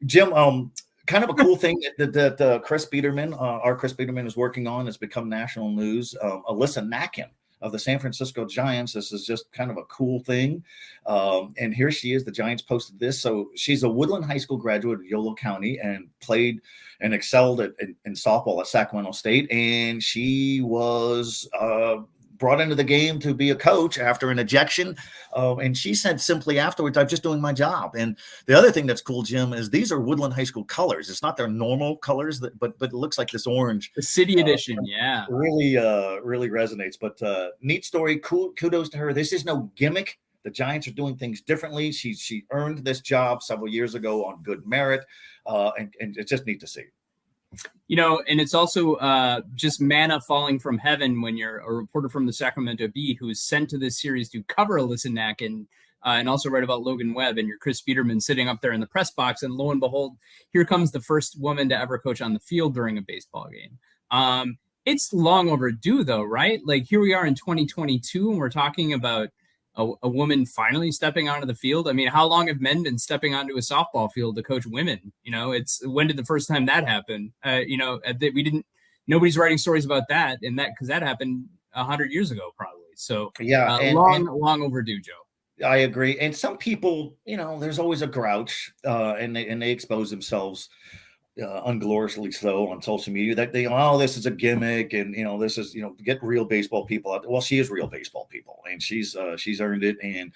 Jim, kind of a cool thing that Chris Biederman, our Chris Biederman, is working on has become national news. Alyssa Nakken of the San Francisco Giants. This is just kind of a cool thing. And here she is. The Giants posted this. So she's a Woodland High School graduate of Yolo County and played and excelled in softball at Sacramento State. And she was brought into the game to be a coach after an ejection. And she said simply afterwards, I'm just doing my job. And the other thing that's cool, Jim, is these are Woodland High School colors. It's not their normal colors, but it looks like this orange. The city edition, yeah. Really resonates. But neat story. Cool. Kudos to her. This is no gimmick. The Giants are doing things differently. She earned this job several years ago on good merit. And it's just neat to see. You know, and it's also just manna falling from heaven when you're a reporter from the Sacramento Bee who is sent to this series to cover Alyssa Nakken and also write about Logan Webb, and you're Chris Biederman sitting up there in the press box, and lo and behold, here comes the first woman to ever coach on the field during a baseball game. It's long overdue, though, right? Like, here we are in 2022, and we're talking about a woman finally stepping onto the field. I mean, how long have men been stepping onto a softball field to coach women? You know, when did the first time that happen? Nobody's writing stories about that, and that because that happened 100 years ago, probably. So yeah, long overdue, Joe. I agree. And some people, you know, there's always a grouch, and they expose themselves ungloriously so on social media that they, oh, this is a gimmick, and this is, get real baseball people out there. Well, she is real baseball people, and she's earned it. And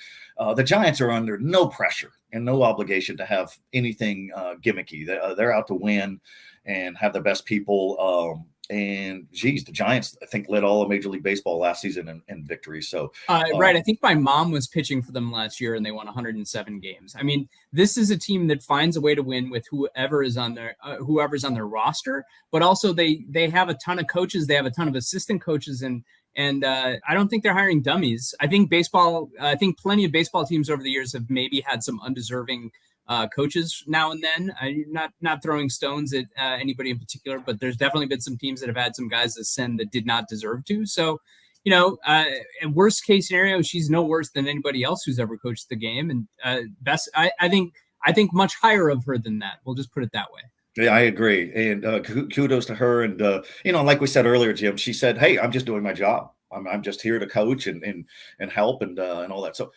the Giants are under no pressure and no obligation to have anything gimmicky. They're out to win and have the best people. And geez, the Giants, I think, led all of Major League Baseball last season in victories. So, right. I think my mom was pitching for them last year and they won 107 games. I mean, this is a team that finds a way to win with whoever's on their roster, but also they have a ton of coaches. They have a ton of assistant coaches, and I don't think they're hiring dummies. I think plenty of baseball teams over the years have maybe had some undeserving coaches now and then. Not throwing stones at anybody in particular, but there's definitely been some teams that have had some guys ascend that did not deserve to. So, worst case scenario, she's no worse than anybody else who's ever coached the game. And I think much higher of her than that. We'll just put it that way. Yeah, I agree. And kudos to her. And, like we said earlier, Jim, she said, hey, I'm just doing my job. I'm just here to coach and help and all that. So,